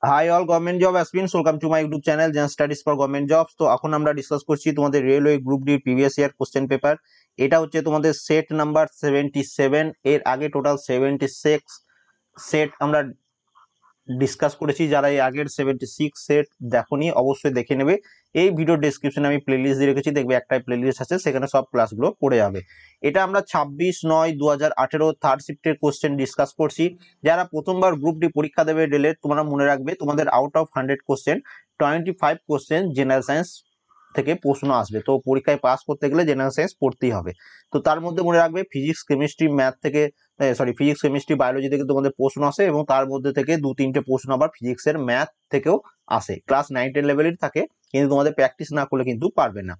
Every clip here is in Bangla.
High all government job aspirants, welcome to my YouTube channel Gen studies for government jobs. তো এখন আমরা ডিসকাস করছি তোমাদের railway group D previous year question paper. এটা হচ্ছে তোমাদের সেট নাম্বার 77। এর আগে টোটাল 76 সেট আমরা ডিসকাস করেছি। যারা এই আগের 76 সেট দেখোনি অবশ্যই দেখে নেবে। এই ভিডিও ডেসক্রিপশনে আমি প্লেলিস্ট দিয়ে রেখেছি, দেখবে একটাই প্লেলিস্ট আছে, সেখানে সব ক্লাসগুলো পড়ে যাবে। এটা আমরা 26/9/2018 থার্ড শিফটের কোশ্চেন ডিসকাস করছি। যারা প্রথমবার গ্রুপ ডি পরীক্ষা দেবে রেলের, তোমরা মনে রাখবে তোমাদের out of 100 question 25 question general science থেকে প্রশ্ন আসবে। তো পরীক্ষায় পাস করতে গেলে জেনারেল সায়েন্স পড়তেই হবে। তো তার মধ্যে মনে রাখবে ফিজিক্স কেমিস্ট্রি ম্যাথ থেকে, ফিজিক্স কেমিস্ট্রি বায়োলজি থেকে তোমাদের প্রশ্ন আসে, এবং তার মধ্যে থেকে 2-3টে প্রশ্ন আবার ফিজিক্সের ম্যাথ থেকেও আসে। ক্লাস 9-10 লেভেলের থাকে, কিন্তু তোমাদের প্র্যাকটিস না করলে কিন্তু পারবে না।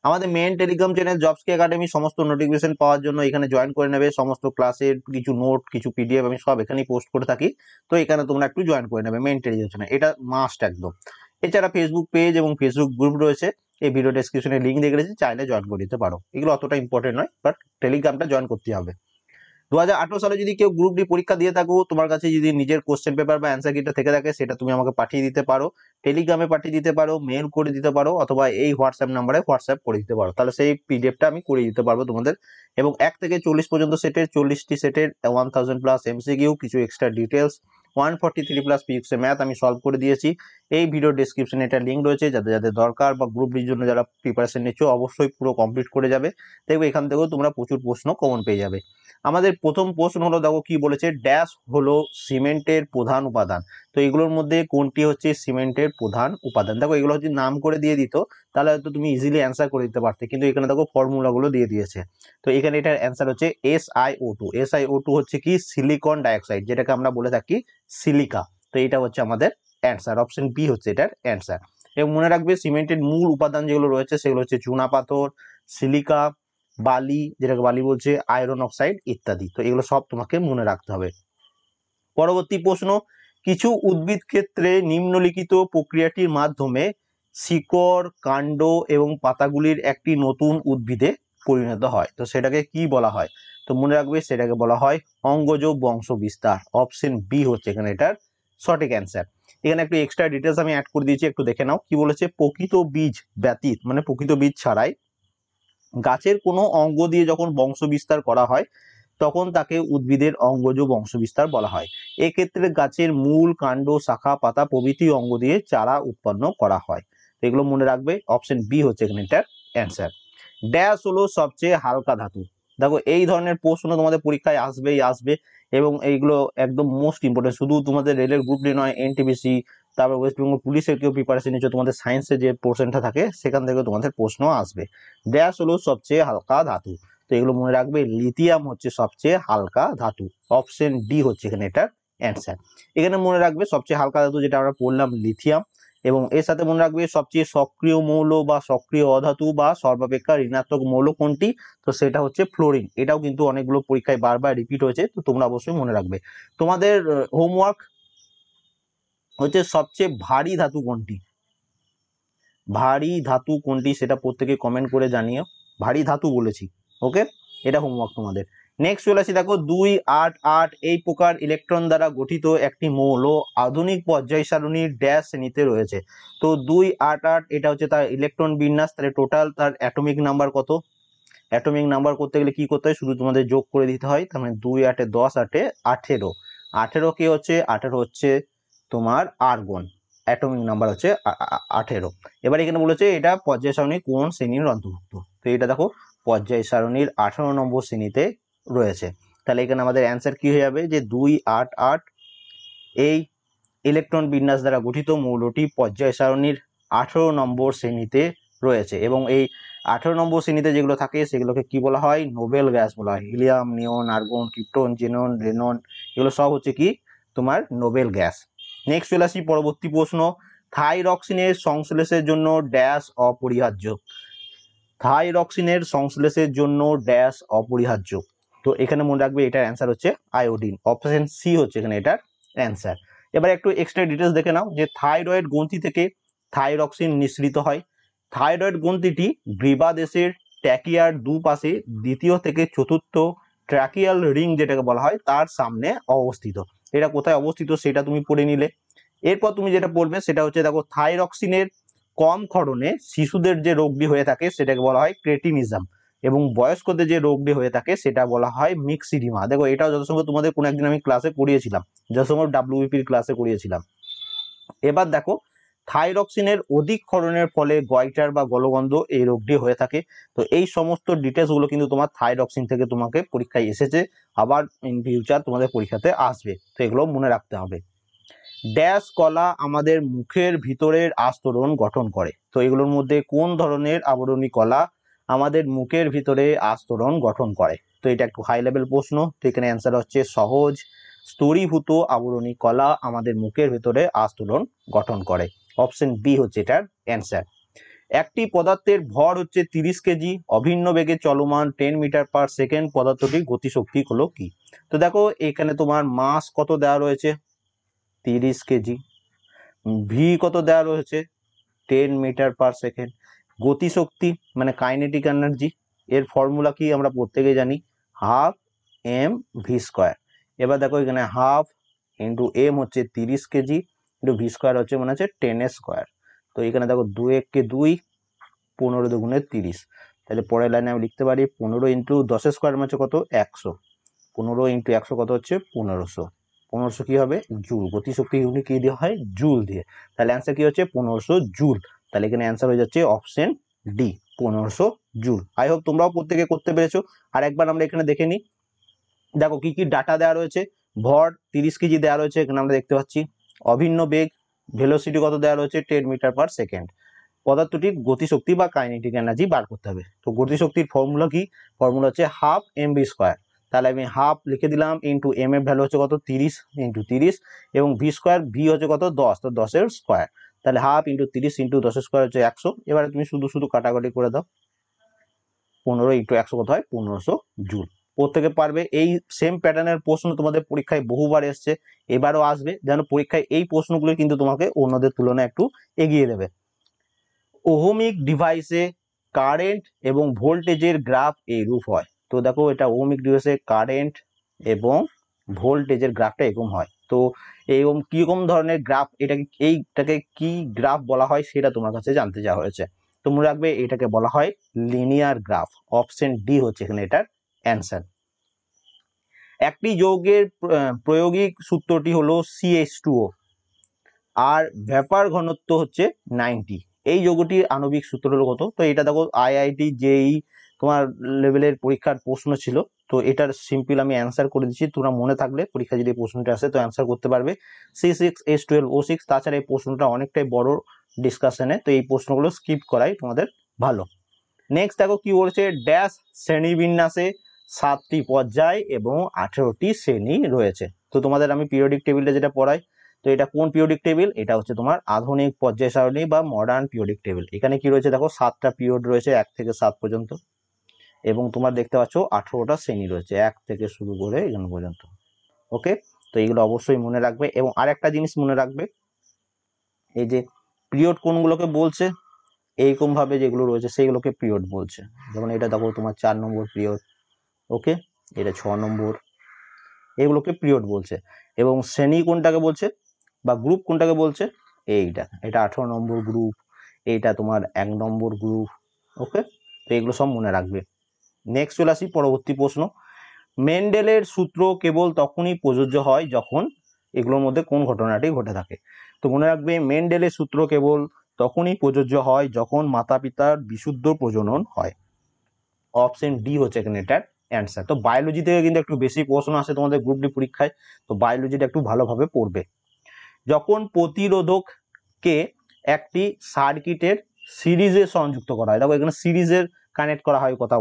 আমাদের মেন টেলিগ্রাম চ্যানেল জবস কি একাডেমি, সমস্ত নোটিফিকেশন পাওয়ার জন্য এখানে জয়েন করে নেবে। সমস্ত ক্লাসের কিছু নোট, কিছু পিডিএফ আমি সব এখানেই পোস্ট করে থাকি। তো এখানে তোমরা একটু জয়েন করে নেবে মেন টেলিগ্রাম চ্যানেল, এটা মাস্ট একদম। এছাড়া ফেসবুক পেজ এবং ফেসবুক গ্রুপ রয়েছে, এই ভিডিও ডেসক্রিপশনে লিঙ্ক দিয়ে রেখেছি, চাইলে জয়েন করে দিতে পারো। এগুলো অতটা ইম্পর্টেন্ট নয়, বাট টেলিগ্রামটা জয়েন করতে হবে। 2018 সালে যদি কেউ গ্রুপ ডি পরীক্ষা দিয়ে থাকো, তোমার কাছে যদি নিজের কোশ্চেন পেপার বা অ্যান্সার কিটটা থেকে থাকে, সেটা তুমি আমাকে পাঠিয়ে দিতে পারো, টেলিগ্রামে পাঠিয়ে দিতে পারো, মেল করে দিতে পারো, অথবা এই হোয়াটসঅ্যাপ নাম্বারে হোয়াটসঅ্যাপ করে দিতে পারো। তাহলে সেই পিডিএফটা আমি করে দিতে পারবো তোমাদের। এবং 1 থেকে 40 পর্যন্ত সেটের 40টি সেটের 1000 প্লাস এমসিকিউ, কিছু extra details, 143 plus physics math আমি সলভ করে দিয়েছি। এই ভিডিও ডেসক্রিপশনে এটা লিঙ্ক রয়েছে, যাদের যাদের দরকার বা গ্রুপ ডির জন্য যারা প্রিপারেশন নিচ্ছ, অবশ্যই পুরো কমপ্লিট করে যাবে। দেখবে এখান থেকেও তোমরা প্রচুর প্রশ্ন কমন পেয়ে যাবে। আমাদের প্রথম প্রশ্ন হলো, দেখো কি বলেছে, ড্যাশ হলো সিমেন্টের প্রধান উপাদান। তো এগুলোর মধ্যে কোনটি হচ্ছে সিমেন্টের প্রধান উপাদান? দেখো এগুলো যদি নাম করে দিয়ে দিত, তাহলে হয়তো তুমি ইজিলি অ্যান্সার করে দিতে পারতে, কিন্তু এখানে দেখো ফর্মুলাগুলো দিয়ে দিয়েছে। তো এখানে এটার অ্যান্সার হচ্ছে SiO2। SiO2 হচ্ছে কি সিলিকন ডাইঅক্সাইড, যেটাকে আমরা বলে থাকি সিলিকা। তো এটা হচ্ছে আমাদের অ্যান্সার, অপশন বি হচ্ছে এটার অ্যান্সার। এবং মনে রাখবে সিমেন্টের মূল উপাদান যেগুলো রয়েছে সেগুলো হচ্ছে চুনাপাথর, সিলিকা, বালি, যেটাকে বালি বলছে, আয়রন অক্সাইড ইত্যাদি। তো এগুলো সব তোমাকে মনে রাখতে হবে। পরবর্তী প্রশ্ন, কিছু উদ্ভিদ ক্ষেত্রে নিম্নলিখিত প্রক্রিয়াটির মাধ্যমে শিকড়, কাণ্ড এবং পাতাগুলির একটি নতুন উদ্ভিদে পরিণত হয়। তো সেটাকে কি বলা হয়? তো মনে রাখবে সেটাকে বলা হয় অঙ্গজ বংশ বিস্তার। অপশন বি হচ্ছে এখানে এটার সঠিক অ্যান্সার। এখানে একটু এক্সট্রা ডিটেলস আমি অ্যাড করে দিয়েছি, একটু দেখে নাও। কি বলেছে, প্রকৃত বীজ ব্যতীত, মানে প্রকৃত বীজ ছাড়াই গাছের কোনো অঙ্গ দিয়ে যখন বংশ বিস্তার করা হয়, তখন তাকে উদ্ভিদের অঙ্গজ বংশবিস্তার বলা হয়। এক্ষেত্রে গাছের মূল, কাণ্ড, শাখা, পাতা প্রভৃতি অঙ্গ দিয়ে চারা উৎপন্ন করা হয়। এগুলো মনে রাখবে, অপশন বি হচ্ছে এখানে এটার অ্যান্সার। ড্যাশ হলো সবচেয়ে হালকা ধাতু। দেখো এই ধরনের প্রশ্ন তোমাদের পরীক্ষায় আসবেই আসবে, এবং এইগুলো একদম মোস্ট ইম্পর্টেন্ট। শুধু তোমাদের রেলের গ্রুপ ডি নয়, এনটিপিসি, তারপর ওয়েস্ট বেঙ্গল পুলিশের কেউ প্রিপারেশন নিচ্ছ, তোমাদের সায়েন্সের যে পোর্শনটা থাকে সেখান থেকে তোমাদের প্রশ্ন আসবে। ড্যাশ হলো সবচেয়ে হালকা ধাতু। তো এগুলো মনে রাখবে, লিথিয়াম হচ্ছে সবচেয়ে হালকা ধাতু। অপশন ডি হচ্ছে এখানে এটার অ্যান্সার। এখানে মনে রাখবে সবচেয়ে হালকা ধাতু যেটা আমরা পড়লাম লিথিয়াম, এবং এর সাথে মনে রাখবে সবচেয়ে সক্রিয় মৌল বা সক্রিয় অধাতু বা সর্বাপেক্ষা ঋণাত্মক মৌল কোনটি? তো সেটা হচ্ছে ফ্লোরিন। এটাও কিন্তু অনেকগুলো পরীক্ষায় বারবার রিপিট হয়েছে, তো তোমরা অবশ্যই মনে রাখবে। তোমাদের হোমওয়ার্ক হচ্ছে সবচেয়ে ভারী ধাতু কোনটি? ভারী ধাতু কোনটি সেটা প্রত্যেকে কমেন্ট করে জানিও। ভারী ধাতু বলেছি, ওকে, এটা হোমওয়ার্ক তোমাদের। নেক্সট চলে আসি, দেখো 288 এই প্রকার ইলেকট্রন দ্বারা গঠিত একটি মৌল আধুনিক পর্যায় সারণীর ড্যাশ শ্রেণীতে রয়েছে। তো 288 এটা হচ্ছে তার ইলেকট্রন বিন্যাস, তাহলে টোটাল তার অ্যাটমিক নাম্বার কত? অ্যাটমিক নাম্বার করতে গেলে কি করতে হয়, শুধু তোমাদের যোগ করে দিতে হয়। তার মানে 2 8 10 8 18। 18 কি হচ্ছে? 18 হচ্ছে তোমার আর্গন। অ্যাটমিক নাম্বার হচ্ছে 18। এবার এখানে বলেছে এটা পর্যায় সারণী কোন শ্রেণীর অন্তর্ভুক্ত। তো এটা দেখো পর্যায় সারণীর 18 নম্বর শ্রেণীতে রয়েছে। তাহলে এখানে আমাদের অ্যান্সার কি হয়ে যাবে, যে 288 এই ইলেকট্রন বিন্যাস দ্বারা গঠিত মৌলটি পর্যায় সারণীর 18 নম্বর শ্রেণীতে রয়েছে। এবং এই 18 নম্বর শ্রেণীতে যেগুলো থাকে সেগুলোকে কি বলা হয়? নোবেল গ্যাস বলা হয়। হিলিয়াম, নিয়ন, আর্গন, ক্রিপ্টন, জেনন, রেনন, এগুলো সব হচ্ছে কি তোমার নোবেল গ্যাস। নেক্সট চলে আসি পরবর্তী প্রশ্ন, থাইরক্সিনের সংশ্লেষের জন্য ড্যাশ অপরিহার্য। থাইরক্সিনের সংশ্লেষের জন্য ড্যাশ অপরিহার্য। তো এখানে মনে রাখবে এটার অ্যান্সার হচ্ছে আয়োডিন। অপশন সি হচ্ছে এখানে এটার অ্যান্সার। এবার একটু এক্সট্রা ডিটেলস দেখে নাও, যে থাইরয়েড গ্রন্থি থেকে থাইরক্সিন নিঃসৃত হয়। থাইরয়েড গ্রন্থিটি গ্রীবাদেশের ট্যাকিয়ার দুপাশে দ্বিতীয় থেকে চতুর্থ ট্র্যাকিয়াল রিং যেটাকে বলা হয় তার সামনে অবস্থিত। এটা কোথায় অবস্থিত সেটা তুমি পড়ে নিলে। এরপর তুমি যেটা বলবে সেটা হচ্ছে দেখো থাইরক্সিনের কম ক্ষরণে শিশুদের যে রোগটি হয়ে থাকে সেটাকে বলা হয় ক্রেটিনিজম, এবং বয়স্কদের যে রোগটি হয়ে থাকে সেটা বলা হয় মিক্সিডিমা। দেখো এটাও যথাসম্ভব তোমাদের কোনো একদিন আমি ক্লাসে করিয়েছিলাম, যথাসম্ভব ডাব্লিউবিপির ক্লাসে করিয়েছিলাম। এবার দেখো থাইরক্সিনের অধিক ক্ষরণের ফলে গয়টার বা গলগন্ধ এই রোগটি হয়ে থাকে। তো এই সমস্ত ডিটেলস গুলো কিন্তু তোমার থাইরক্সিন থেকে তোমাকে পরীক্ষায় এসেছে, আবার ইন ফিউচার তোমাদের পরীক্ষাতে আসবে, তো এগুলো মনে রাখতে হবে। ড্যাশ কলা আমাদের মুখের ভিতরের আস্তরণ গঠন করে। তো এগুলোর মধ্যে কোন ধরনের আবরণী কলা আমাদের মুখের ভিতরে আস্তরণ গঠন করে? তো এটা একটু হাই লেভেল প্রশ্ন, তো এখানে অ্যান্সার হচ্ছে সহজ স্তরীভূত আবরণী কলা আমাদের মুখের ভিতরে আস্তরণ গঠন করে। অপশন বি হচ্ছে এটার অ্যান্সার। একটি পদার্থের ভর হচ্ছে 30 কেজি, অভিন্ন বেগে চলমান 10 মিটার পার সেকেন্ড, পদার্থটির গতিশক্তি হলো কি? তো দেখো এখানে তোমার মাস কত দেওয়া রয়েছে, 30 কেজি, ভি কত দেওয়া রয়েছে, 10 মিটার পার সেকেন্ড, গতিশক্তি মানে কাইনেটিক এনার্জি, এর ফর্মুলা কি আমরা প্রত্যেকেই জানি, হাফ এম ভি স্কোয়ার। এবার দেখো এখানে হাফ ইন্টু এম হচ্ছে 30 কেজি, ইন্টু ভি স্কোয়ার হচ্ছে মানে হচ্ছে 10 স্কোয়ার। তো এখানে দেখো 2 1 2, 15 দুগুণে 30, তাহলে পরের লাইনে আমি লিখতে পারি 15 ইন্টু 10 স্কোয়ার মানে হচ্ছে কত, 100, 15 ইন্টু 100 কত হচ্ছে 1500, 1500 কি হবে জুল, গতিশক্তি ইউনিট কি দিয়ে হয়, জুল দিয়ে, তাহলে অ্যান্সার কি হচ্ছে 1500 জুল। তাহলে এখানে অ্যান্সার হয়ে যাচ্ছে option D 1500 joule. I hope তোমরাও প্রত্যেকে করতে পেরেছো। আর একবার আমরা এখানে দেখে নিই, দেখো কি কি ডাটা দেওয়া রয়েছে। ভর 30 কেজি দেওয়া রয়েছে, এখানে আমরা দেখতে পাচ্ছি। অভিন্ন বেগ ভেলোসিটি কত দেওয়া রয়েছে, 10 মিটার পার সেকেন্ড। পদার্থটির গতিশক্তি বা কাইনেটিক এনার্জি বার করতে হবে। তো গতিশক্তির ফর্মুলা কি, ফর্মুলা হচ্ছে হাফ এম ভি স্কোয়ার। তাহলে আমি হাফ লিখে দিলাম, ইন্টু এম এর ভ্যালু হচ্ছে কত 30 ইন্টু 30, এবং ভি স্কোয়ার, ভি হচ্ছে কত 10, তো 10 এর স্কোয়ার, তাহলে হাফ ইন্টু 30 ইন্টু 10 স্কোয়ার হচ্ছে 100। এবারে তুমি শুধু শুধু কাটাকাটি করে দাও, 15 ইন্টু 100 কত হয় 1500 জুল। প্রত্যেকে পারবে। এই সেম প্যাটার্নের প্রশ্ন তোমাদের পরীক্ষায় বহুবার এসছে, এবারও আসবে, যেন পরীক্ষায় এই প্রশ্নগুলো কিন্তু তোমাকে অন্যদের তুলনায় একটু এগিয়ে দেবে। ওহমিক ডিভাইসে কারেন্ট এবং ভোল্টেজের গ্রাফ এইরূপ হয়। তো দেখো এটা ওহমিক ডিভাইসে কারেন্ট এবং ভোল্টেজের গ্রাফটা এরকম হয়। তো এরকম কিরকম ধরনের গ্রাফ, এইটাকে কি গ্রাফ বলা হয় সেটা তোমার কাছে জানতে চাওয়া হয়েছে। তো মনে রাখবে এটাকে বলা হয় লিনিয়ার গ্রাফ। অপশন ডি হচ্ছে এখানে এটার অ্যান্সার। একটি যৌগের প্রায়োগিক সূত্রটি হলো CH2O, আর ভ্যাপার ঘনত্ব হচ্ছে 90। এই যৌগটির আণবিক সূত্র হলো কত? তো এটা দেখো IIT JEE তোমার লেভেলের পরীক্ষার প্রশ্ন ছিল, তো এটার সিম্পল আমি অ্যান্সার করে দিচ্ছি, তোমরা মনে থাকলে পরীক্ষা যদি প্রশ্নটা আসে তো অ্যান্সার করতে পারবে। C6H12O6। তাছাড়া এই প্রশ্নটা অনেকটাই বড় ডিসকাশনে, তো এই প্রশ্নগুলো স্কিপ করাই তোমাদের ভালো। নেক্সট দেখো কি বলেছে, ড্যাশ শ্রেণীবিন্যাসে 7টি পর্যায় এবং 18টি শ্রেণী রয়েছে। তো তোমাদের আমি পিরিয়ডিক টেবিলটা যেটা পড়াই, তো এটা কোন পিরিয়ডিক টেবিল, এটা হচ্ছে তোমার আধুনিক পর্যায় সারণী বা মডার্ন পিরিয়ডিক টেবিল। এখানে কি রয়েছে দেখো 7টা পিরিয়ড রয়েছে 1 থেকে 7 পর্যন্ত, এবং তোমার দেখতে পাচ্ছ 18টা শ্রেণী রয়েছে 1 থেকে শুরু করে এখানে পর্যন্ত। ওকে, তো এইগুলো অবশ্যই মনে রাখবে। এবং আরেকটা জিনিস মনে রাখবে, এই যে পিরিয়ড কোনগুলোকে বলছে, এইরকম ভাবে যেগুলো রয়েছে সেইগুলোকে পিরিয়ড বলছে। যেমন এটা দেখো তোমার 4 নম্বর পিরিয়ড, ওকে, এটা 6 নম্বর, এগুলোকে পিরিয়ড বলছে। এবং শ্রেণী কোনটাকে বলছে বা গ্রুপ কোনটাকে বলছে, এটা 18 নম্বর গ্রুপ, এইটা তোমার 1 নম্বর গ্রুপ। ওকে, তো এগুলো সব মনে রাখবে। নেক্সট চলে আসি পরবর্তী প্রশ্ন, মেন্ডেলের সূত্র কেবল তখনই প্রযোজ্য হয় যখন এগুলোর মধ্যে কোন ঘটনাটি ঘটে থাকে? তো মনে রাখবে মেন্ডেলের সূত্র কেবল তখনই প্রযোজ্য হয় যখন মাতা পিতার বিশুদ্ধ প্রজনন হয়। অপশন ডি হচ্ছে এখানে এটার অ্যান্সার। তো বায়োলজি থেকে কিন্তু একটু বেশি প্রশ্ন আসে তোমাদের গ্রুপ ডি পরীক্ষায়, তো বায়োলজিটা একটু ভালোভাবে পড়বে। যখন প্রতিরোধককে একটি সার্কিটের সিরিজে সংযুক্ত করা হয়, দেখো এখানে সিরিজের কানেক্ট করা হয় কথা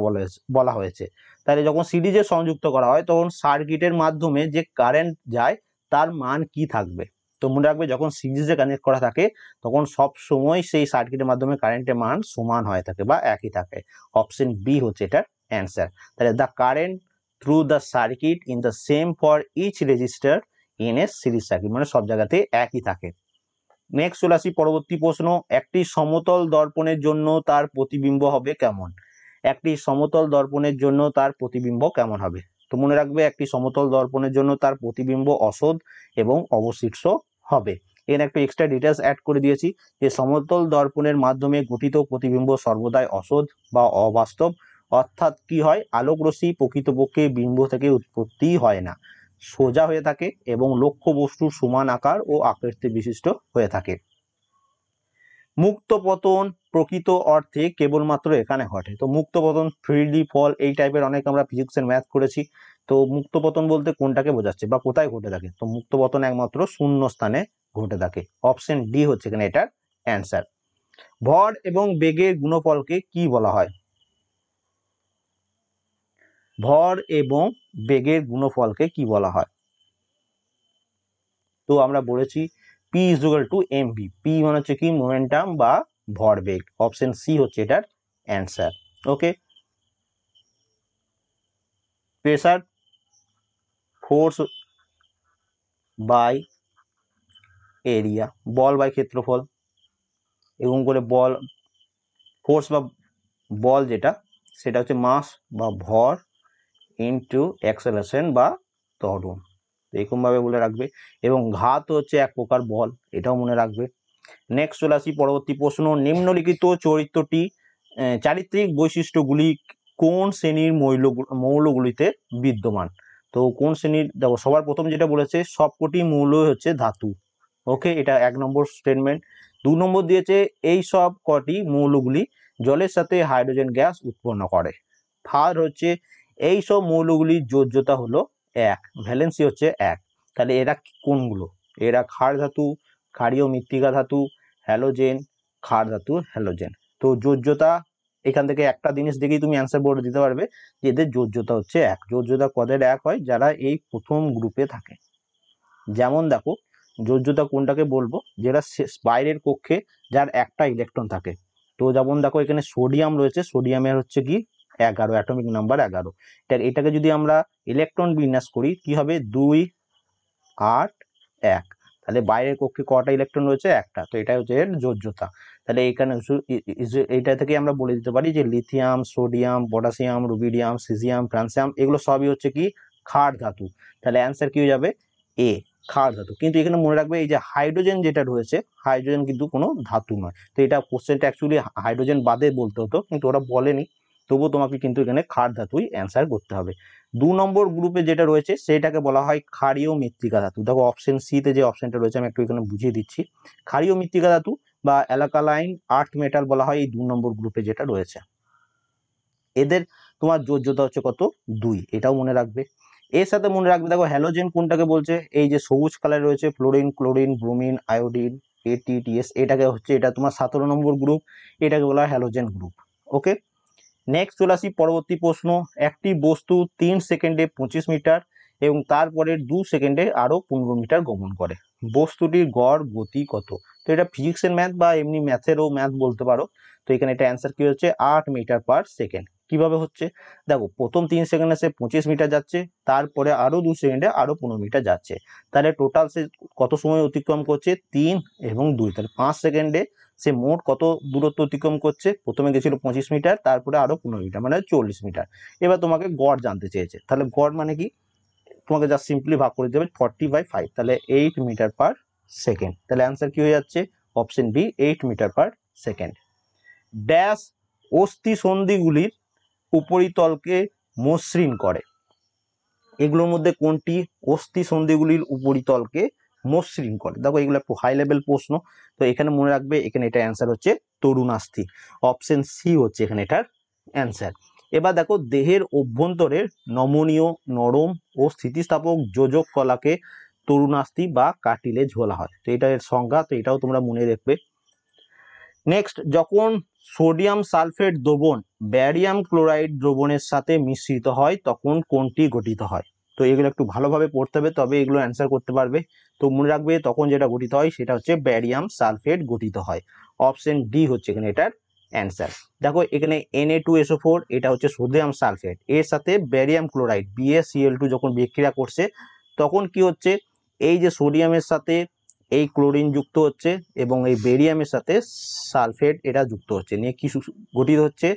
বলা হয়েছে, তাহলে যখন সিরিজে সংযুক্ত করা হয় তখন সার্কিটের মাধ্যমে যে কারেন্ট যায় তার মান কি থাকবে? তো মনে রাখবে যখন সিরিজে কানেক্ট করা থাকে তখন সব সময় সেই সার্কিটের মাধ্যমে কারেন্টের মান সমান হয়ে থাকে বা একই থাকে। অপশন বি হচ্ছে এটার অ্যান্সার। তাহলে the current through the circuit in the same for each resistor in a series circuit, মানে সব জায়গাতে একই থাকে। নেক্সট চলে আসি পরবর্তী প্রশ্ন, একটি সমতল দর্পণের জন্য তার প্রতিবিম্ব হবে কেমন? একটি সমতল দর্পণের জন্য তার প্রতিবিম্ব কেমন হবে? তো মনে রাখবে একটি সমতল দর্পণের জন্য তার প্রতিবিম্ব অসৎ এবং অবশিষ্ট হবে। এখানে একটু এক্সট্রা ডিটেলস অ্যাড করে দিয়েছি যে সমতল দর্পণের মাধ্যমে গঠিত প্রতিবিম্ব সর্বদাই অসৎ বা অবাস্তব, অর্থাৎ কি হয়, আলোক রশ্মি প্রকৃতপক্ষে বিম্ব থেকে উৎপত্তি হয় না, সোজা হয়ে থাকে এবং লক্ষ্য বস্তুর সমান আকার ও আকৃতি বিশিষ্ট হয়ে থাকে। মুক্ত পতন প্রকৃত অর্থে কেবলমাত্র এখানে ঘটে। তো মুক্ত পতন, 3D ফল, এই টাইপের অনেক আমরা ফিজিক্সের ম্যাথ করেছি। তো মুক্ত পতন বলতে কোনটাকে বোঝাচ্ছে বা কোথায় ঘটে থাকে? তো মুক্ত পতন একমাত্র শূন্য স্থানে ঘটে থাকে। অপশন ডি হচ্ছে এখানে এটার অ্যান্সার। ভর এবং বেগের গুণফলকে কি বলা হয়? ভর এবং বেগের গুণফলকে কি বলা হয়? তো আমরা বলেছি P is equal to MV. P মানে হচ্ছে কি, মোমেন্টাম বা ভরবেগ। অপশন সি হচ্ছে এটার answer. Okay, pressure, force by area, বল বাই ক্ষেত্রফল, এবং করে বল, ফোর্স বা বল যেটা, সেটা হচ্ছে মাস বা ভর ইনটু অ্যাক্সেলারেশন বা ত্বরণ, এরকমভাবে বলে রাখবে। এবং ঘাত হচ্ছে এক প্রকার বল, এটাও মনে রাখবে। নেক্সট চলে আসি পরবর্তী প্রশ্ন। নিম্নলিখিত চারিত্রিক বৈশিষ্ট্যগুলি কোন শ্রেণীর মৌলগুলিতে বিদ্যমান? তো কোন শ্রেণীর, দেখো সবার প্রথম যেটা বলেছে সবকটি মৌল হচ্ছে ধাতু। ওকে, এটা 1 নম্বর স্টেটমেন্ট। 2 নম্বর দিয়েছে এই সব কটি মৌলগুলি জলের সাথে হাইড্রোজেন গ্যাস উৎপন্ন করে। থার্ড হচ্ছে এই সব মৌলগুলির যোজ্যতা হলো 1, ভ্যালেন্সি হচ্ছে 1। তাহলে এরা কোনগুলো? এরা ক্ষার ধাতু, ক্ষারীয় মৃত্তিকা ধাতু, হ্যালোজেন, ক্ষার ধাতু, হ্যালোজেন। তো যোজ্যতা, এখান থেকে একটা জিনিস দেখেই তুমি অ্যান্সার বোর্ডে দিতে পারবে যে এদের যোজ্যতা হচ্ছে 1। যোজ্যতা কদের 1 হয়? যারা এই প্রথম গ্রুপে থাকে। যেমন দেখো, যোজ্যতা কোনটাকে বলবো? যেটা বাইরের কক্ষে যার একটা ইলেকট্রন থাকে। তো যেমন দেখো এখানে সোডিয়াম রয়েছে, সোডিয়ামের হচ্ছে কি 11, অ্যাটমিক নাম্বার 11। এটাকে যদি আমরা ইলেকট্রন বিন্যাস করি কি হবে? 2, 8, 1। তাহলে বাইরের কক্ষে কটা ইলেকট্রন রয়েছে? একটা। তো এটা হচ্ছে এর যোজ্যতা। তাহলে এখানে এইটা থেকে আমরা বলে দিতে পারি যে lithium, sodium, potassium, rubidium, caesium, francium, এগুলো সবই হচ্ছে কি ক্ষার ধাতু। তাহলে অ্যান্সার কি হয়ে যাবে? এ, ক্ষার ধাতু। কিন্তু এখানে মনে রাখবে এই যে হাইড্রোজেন যেটা রয়েছে, হাইড্রোজেন কিন্তু কোনো ধাতু নয়। তো এটা কোশ্চেনটা অ্যাকচুয়ালি হাইড্রোজেন বাদে বলতে হতো, কিন্তু ওরা বলেনি। তবুও তোমাকে কিন্তু এখানে ক্ষার ধাতুই অ্যান্সার করতে হবে। 2 নম্বর গ্রুপে যেটা রয়েছে সেটাকে বলা হয় ক্ষারীয় মৃত্তিকা ধাতু। দেখো অপশন সি তে যে অপশনটা রয়েছে আমি একটু এখানে বুঝিয়ে দিচ্ছি। ক্ষারীয় মৃত্তিকা ধাতু বা অ্যালাকালাইন আর্থ মেটাল বলা হয় এই 2 নম্বর গ্রুপে যেটা রয়েছে। এদের তোমার যোজ্যতা হচ্ছে কত? 2, এটাও মনে রাখবে। এর সাথে মনে রাখবে, দেখো হ্যালোজেন কোনটাকে বলছে? এই যে সবুজ কালার রয়েছে ফ্লোরিন, ক্লোরিন, ব্রোমিন, আয়োডিন, এটিটিএস, এটাকে হচ্ছে, এটা তোমার 17 নম্বর গ্রুপ, এটাকে বলা হয় হ্যালোজেন গ্রুপ। ওকে, নেক্সট চলে আসি পরবর্তী প্রশ্ন। একটি বস্তু 3 সেকেন্ডে 25 মিটার এবং তারপরে 2 সেকেন্ডে আরো 15 মিটার গমন করে, বস্তুটির গড় গতি কত? তো এটা ফিজিক্সের ম্যাথ বা এমনি ম্যাথেরও ম্যাথ বলতে পারো। তো এখানে এটা অ্যান্সার কি হচ্ছে? 8 মিটার পার সেকেন্ড। কিভাবে হচ্ছে? দেখো প্রথম 3 সেকেন্ডে সে 25 মিটার যাচ্ছে, তারপরে আরো 2 সেকেন্ডে আরো 15 মিটার যাচ্ছে। তাহলে টোটাল সে কত সময় অতিক্রম করছে? 3 এবং 2, তাহলে 5 সেকেন্ডে সে মোট কত দূরত্ব অতিক্রম করছে? প্রথমে গেছিল 25 মিটার, তারপরে আরো 15 মিটার, মানে 40 মিটার। এবার তোমাকে গড় জানতে চেয়েছে, তাহলে গড় মানে কি? তোমাকে জাস্ট সিম্পলি ভাগ করে দেবে 40/5, তাহলে 8 মিটার পার সেকেন্ড। তাহলে অ্যান্সার কি হয়ে যাচ্ছে? Option B, 8 meter per second. Dash অস্থি সন্ধিগুলির উপরিতলকে মসৃণ করে, এগুলোর মধ্যে কোনটি অস্থি সন্ধিগুলির উপরিতলকে মসৃণ করে? দেখো এগুলো একটু হাই লেভেল প্রশ্ন, তো এখানে মনে রাখবে এখানে এটা অ্যান্সার হচ্ছে তরুণাস্থি। অপশন সি হচ্ছে এখানে এটার অ্যান্সার। এবার দেখো দেহের অভ্যন্তরের নমনীয়, নরম ও স্থিতিস্থাপক যোজক কলাকে তরুণাস্থি বা কার্টিলেজ বলা হয়। তো এটা এর সংজ্ঞা, তো এটাও তোমরা মনে রাখবে। নেক্সট, যখন সোডিয়াম সালফেট দ্রবণ ব্যারিয়াম ক্লোরাইড দ্রবণের সাথে মিশ্রিত হয় তখন কোনটি গঠিত হয়? তো এগুলো একটু ভালোভাবে পড়তে হবে, তবে এগুলো অ্যান্সার করতে পারবে। তো মনে রাখবে তখন যেটা গঠিত হয় সেটা হচ্ছে ব্যারিয়াম সালফেট গঠিত হয়। অপশন ডি হচ্ছে এখানে এটার অ্যান্সার। দেখো এখানে Na2SO4, এটা হচ্ছে সোডিয়াম সালফেট, এর সাথে ব্যারিয়াম ক্লোরাইড BaCl2 যখন বিক্রিয়া করছে তখন কি হচ্ছে? এই যে সোডিয়ামের সাথে এই ক্লোরিন যুক্ত হচ্ছে এবং এই বেরিয়ামের সাথে সালফেট এটা যুক্ত হচ্ছে, নিয়ে কি গঠিত হচ্ছে?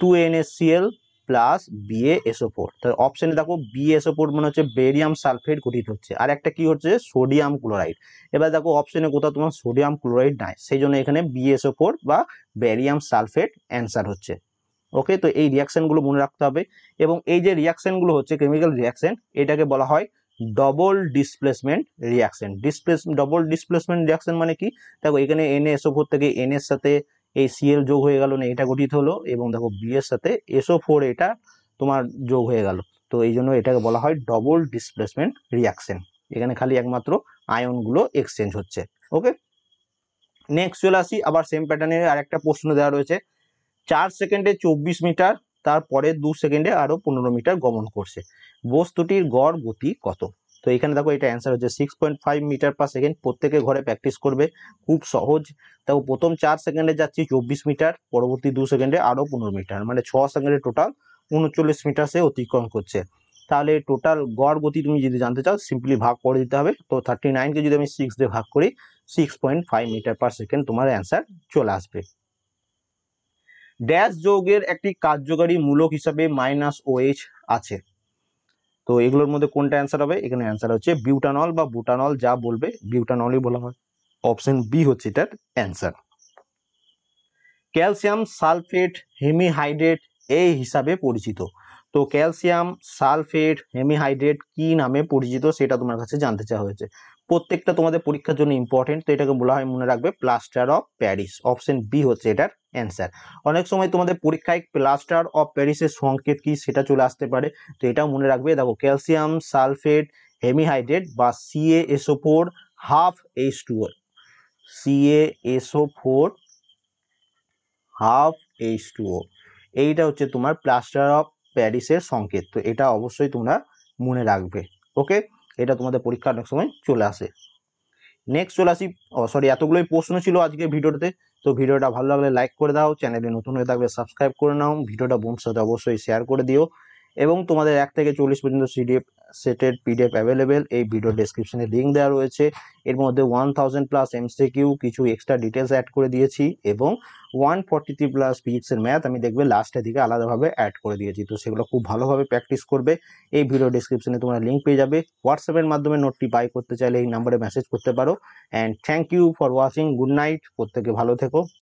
2NaCl plus BaSO4। তাহলে অপশনে দেখো BaSO4 মানে হচ্ছে বেরিয়াম সালফেট গঠিত হচ্ছে, আর একটা কি হচ্ছে সোডিয়াম ক্লোরাইড। এবার দেখো অপশনে কোথাও তোমার সোডিয়াম ক্লোরাইড নাই, সেই জন্য এখানে BaSO4 বা বেরিয়াম সালফেট অ্যান্সার হচ্ছে। ওকে, তো এই রিয়াকশনগুলো মনে রাখতে হবে। এবং এই যে রিয়াকশনগুলো হচ্ছে কেমিক্যাল রিয়াকশন, এটাকে বলা হয় double displacement reaction. Double displacement reaction মানে কি, দেখো এখানে NaSO4 থেকে N এর সাথে এই Cl যোগ হয়ে গেল না, এটা গঠিত হলো, এবং দেখো B এর সাথে SO4 এটা তোমার যোগ হয়ে গেল। তো এই জন্য এটাকে বলা হয় ডবল ডিসপ্লেসমেন্ট রিয়াকশন। এখানে খালি একমাত্র আয়নগুলো এক্সচেঞ্জ হচ্ছে। ওকে, নেক্সট চলে আসি, আবার সেম প্যাটার্নের আরেকটা প্রশ্ন দেওয়া রয়েছে। 4 সেকেন্ডে 24 মিটার, তারপরে 2 সেকেন্ডে আরো 15 মিটার গমন করছে, বস্তুটির গড় গতি কত? তো এখানে দেখো এটা অ্যান্সার হচ্ছে 6.5 মিটার পার সেকেন্ড। প্রত্যেকে ঘরে প্র্যাকটিস করবে, খুব সহজ। দেখো প্রথম 4 সেকেন্ডে যাচ্ছি 24 মিটার, পরবর্তী 2 সেকেন্ডে আরো 15 মিটার, মানে 6 সেকেন্ডে টোটাল 39 মিটার সে অতিক্রম করছে। তাহলে টোটাল গড় গতি তুমি যদি জানতে চাও সিম্পলি ভাগ করে দিতে হবে। তো 39কে যদি আমি 6 দিয়ে ভাগ করি, 6.5 মিটার পার সেকেন্ড তোমার অ্যান্সার চলে আসবে। ড্যাশ যৌগের একটি কার্যকারী মূলক হিসাবে -OH আছে, তো এগুলোর মধ্যে কোনটা অ্যান্সার হবে? এখানে অ্যান্সার হচ্ছে বিউটানল বা বুটানল, যা বলবে বিউটানলই বলা হয়। অপশন বি হচ্ছে এটার অ্যান্সার। ক্যালসিয়াম সালফেট হেমিহাইড্রেট এই হিসাবে পরিচিত, তো ক্যালসিয়াম সালফেট হেমিহাইড্রেট কি নামে পরিচিত সেটা তোমার কাছে জানতে চাওয়া হয়েছে। প্রত্যেকটা তোমাদের পরীক্ষার জন্য ইম্পর্টেন্ট, তো এটাকে বলা হয়, মনে রাখবে, plaster of Paris. Option B হচ্ছে এটার অ্যান্সার। অনেক সময় তোমাদের পরীক্ষায় প্লাস্টার অফ প্যারিসের সংকেত কি সেটা চলে আসতে পারে, তো এটাও মনে রাখবে। দেখো ক্যালসিয়াম সালফেট হেমিহাইড্রেট বা CaSO4 half H2O, CaSO4 half H2O, এইটা হচ্ছে তোমার প্লাস্টার অফ প্যারিসের সংকেত, তো এটা অবশ্যই তোমরা মনে রাখবে। ওকে, এটা তোমাদের পরীক্ষা অনেক সময় চলে আসে। নেক্সট চলে আসি, সরি, এতগুলোই প্রশ্ন ছিল আজকে ভিডিওতে। তো ভিডিওটা ভালো লাগলে লাইক করে দাও, চ্যানেলে নতুন হয়ে থাকলে সাবস্ক্রাইব করে নাও, ভিডিওটা বন্ধুর সাথে অবশ্যই শেয়ার করে দিও। এবং তোমাদের 1 থেকে 40 পর্যন্ত সেটের PDF অ্যাভেলেবেল, এই ভিডিও ডেসক্রিপশনে লিঙ্ক দেওয়া রয়েছে। এর মধ্যে 1000+ MCQ, কিছু এক্সট্রা ডিটেলস অ্যাড করে দিয়েছি, এবং 143+ ফিজিক্সের ম্যাথ আমি দেখবে লাস্টের দিকে আলাদাভাবে অ্যাড করে দিয়েছি, তো সেগুলো খুব ভালোভাবে প্র্যাকটিস করবে। এই ভিডিও ডেসক্রিপশনে তোমরা লিঙ্ক পেয়ে যাবে। হোয়াটসঅ্যাপের মাধ্যমে নোটটি বাই করতে চাইলে এই নাম্বারে মেসেজ করতে পারো। And thank you for watching, good night, প্রত্যেকে ভালো থেকো।